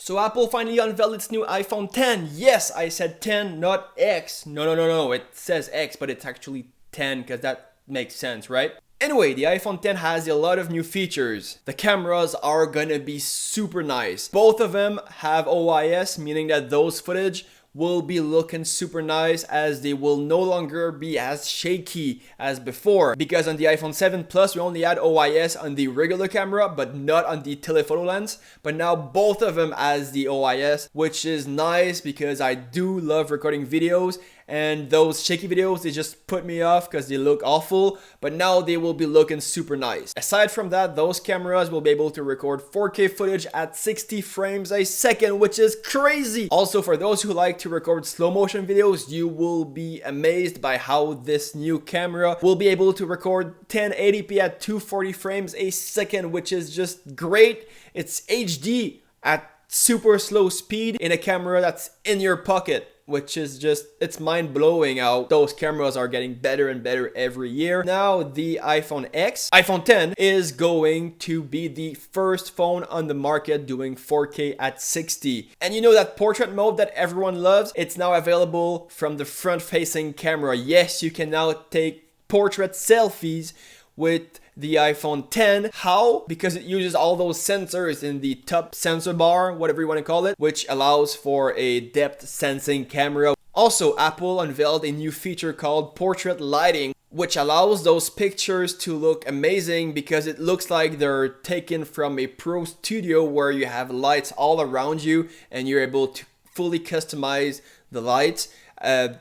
So Apple finally unveiled its new iPhone 10. Yes, I said 10, not X. No. It says X, but it's actually 10 because that makes sense, right? Anyway, the iPhone 10 has a lot of new features. The cameras are gonna be super nice. Both of them have OIS, meaning that those footage will be looking super nice as they will no longer be as shaky as before, because on the iPhone 7 Plus we only had OIS on the regular camera but not on the telephoto lens, but now both of them has the OIS, which is nice because I do love recording videos, and those shaky videos, they just put me off because they look awful, but now they will be looking super nice. Aside from that, those cameras will be able to record 4K footage at 60 frames a second, which is crazy. Also, for those who like to record slow motion videos, you will be amazed by how this new camera will be able to record 1080p at 240 frames a second, which is just great. It's HD at super slow speed in a camera that's in your pocket, which is just, it's mind-blowing how those cameras are getting better and better every year. Now the iPhone 10 is going to be the first phone on the market doing 4K at 60. And you know that portrait mode that everyone loves? It's now available from the front-facing camera. Yes, you can now take portrait selfies with the iPhone 10. How? Because it uses all those sensors in the top sensor bar, whatever you want to call it, which allows for a depth sensing camera. Also, Apple unveiled a new feature called portrait lighting, which allows those pictures to look amazing because it looks like they're taken from a pro studio where you have lights all around you and you're able to fully customize the lights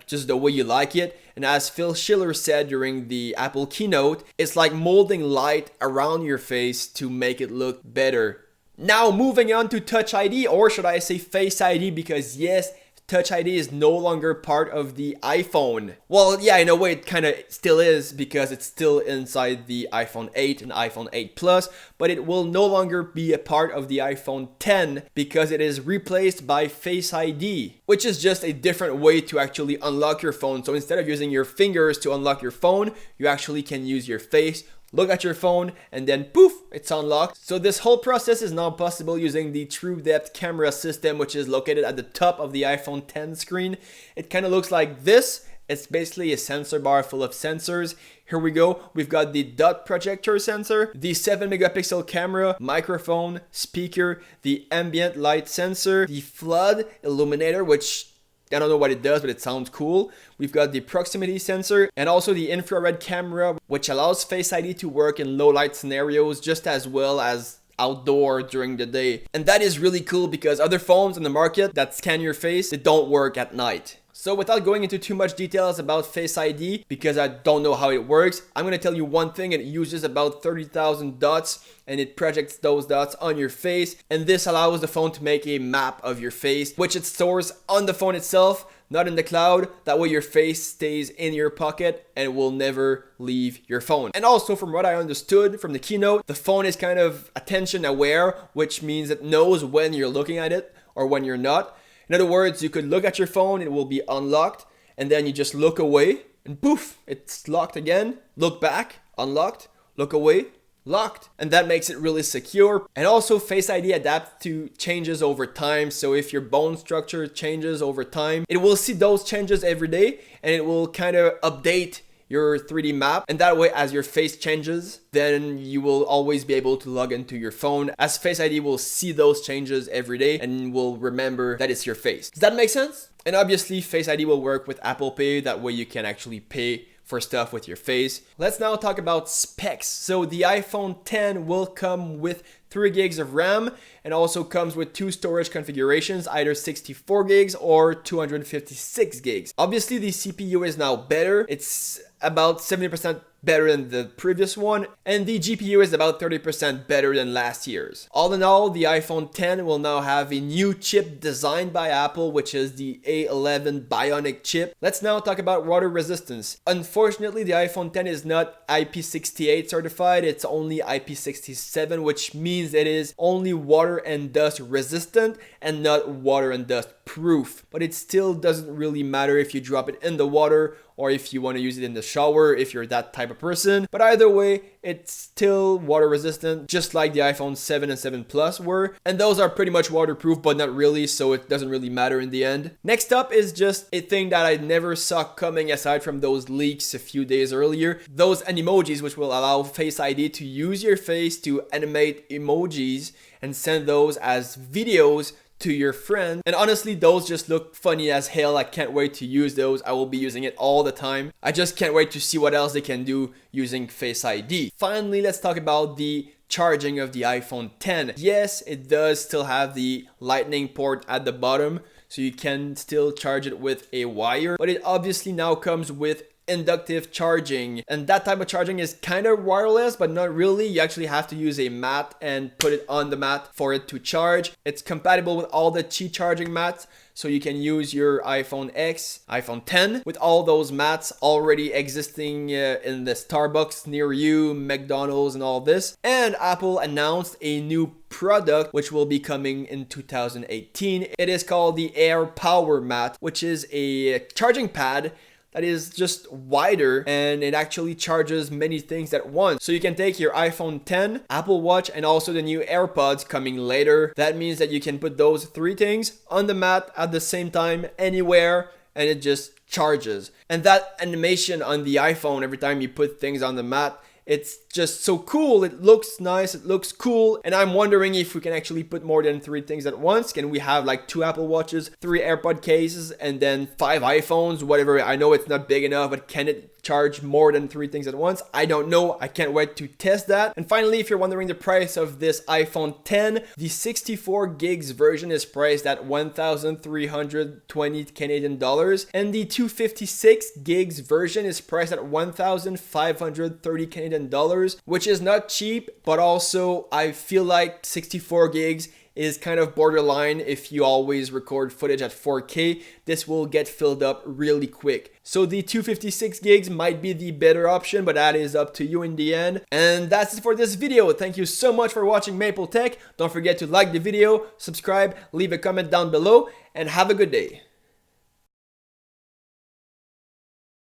just the way you like it. And as Phil Schiller said during the Apple keynote, it's like molding light around your face to make it look better. Now moving on to Touch ID, or should I say Face ID, because yes, Touch ID is no longer part of the iPhone. Well, yeah, in a way it kind of still is because it's still inside the iPhone 8 and iPhone 8 Plus, but it will no longer be a part of the iPhone 10 because it is replaced by Face ID, which is just a different way to actually unlock your phone. So instead of using your fingers to unlock your phone, you actually can use your face, look at your phone, and then poof, it's unlocked. So this whole process is now possible using the True Depth camera system, which is located at the top of the iPhone 10 screen. It kind of looks like this. It's basically a sensor bar full of sensors. Here we go. We've got the dot projector sensor, the 7 megapixel camera, microphone, speaker, the ambient light sensor, the flood illuminator, which I don't know what it does, but it sounds cool. We've got the proximity sensor and also the infrared camera, which allows Face ID to work in low light scenarios just as well as outdoor during the day. And that is really cool because other phones on the market that scan your face, they don't work at night. So without going into too much details about Face ID, because I don't know how it works, I'm going to tell you one thing. It uses about 30,000 dots and it projects those dots on your face. And this allows the phone to make a map of your face, which it stores on the phone itself, not in the cloud. That way your face stays in your pocket and will never leave your phone. And also, from what I understood from the keynote, the phone is kind of attention aware, which means it knows when you're looking at it or when you're not. In other words, you could look at your phone, it will be unlocked, and then you just look away, and poof, it's locked again. Look back, unlocked, look away, locked. And that makes it really secure. And also, Face ID adapts to changes over time. So if your bone structure changes over time, it will see those changes every day, and it will kind of update your 3D map. And that way, as your face changes, then you will always be able to log into your phone, as Face ID will see those changes every day and will remember that it's your face. Does that make sense? And obviously, Face ID will work with Apple Pay. That way you can actually pay for stuff with your face. Let's now talk about specs. So the iPhone 10 will come with 3 gigs of RAM and also comes with 2 storage configurations, either 64 gigs or 256 gigs. Obviously, the CPU is now better. It's about 70% better than the previous one, and the GPU is about 30% better than last year's. All in all, the iPhone 10 will now have a new chip designed by Apple, which is the A11 Bionic chip. Let's now talk about water resistance. Unfortunately, the iPhone 10 is not IP68 certified, it's only IP67, which means it is only water and dust resistant and not water and dust proof. But it still doesn't really matter if you drop it in the water or if you want to use it in the shower if you're that type of person. But either way, it's still water resistant, just like the iPhone 7 and 7 Plus were. And those are pretty much waterproof, but not really, so it doesn't really matter in the end. Next up is just a thing that I never saw coming aside from those leaks a few days earlier. Those animojis, which will allow Face ID to use your face to animate emojis and send those as videos to your friend. And honestly, those just look funny as hell. I can't wait to use those. I will be using it all the time. I just can't wait to see what else they can do using Face ID. Finally, let's talk about the charging of the iPhone 10. Yes, it does still have the lightning port at the bottom, so you can still charge it with a wire, but it obviously now comes with inductive charging, and that type of charging is kind of wireless, but not really. You actually have to use a mat and put it on the mat for it to charge. It's compatible with all the Qi charging mats, so you can use your iPhone X, iPhone 10 with all those mats already existing in the Starbucks near you, McDonald's and all this. And Apple announced a new product which will be coming in 2018. It is called the Air Power Mat, which is a charging pad that is just wider, and it actually charges many things at once. So you can take your iPhone 10, Apple Watch, and also the new AirPods coming later. That means that you can put those three things on the mat at the same time anywhere, and it just charges. And that animation on the iPhone every time you put things on the mat, it's just so cool. It looks nice, it looks cool, and I'm wondering if we can actually put more than three things at once. Can we have like 2 Apple Watches, 3 AirPod cases, and then 5 iPhones, whatever? I know it's not big enough, but can it charge more than 3 things at once? I don't know. I can't wait to test that. And finally, if you're wondering the price of this iPhone 10, the 64 gigs version is priced at 1,320 Canadian dollars, and the 256 gigs version is priced at 1,530 Canadian dollars, which is not cheap, but also I feel like 64 gigs is kind of borderline. If you always record footage at 4K, this will get filled up really quick. So the 256 gigs might be the better option, but that is up to you in the end. And that's it for this video. Thank you so much for watching Maple Tech. Don't forget to like the video, subscribe, leave a comment down below, and have a good day.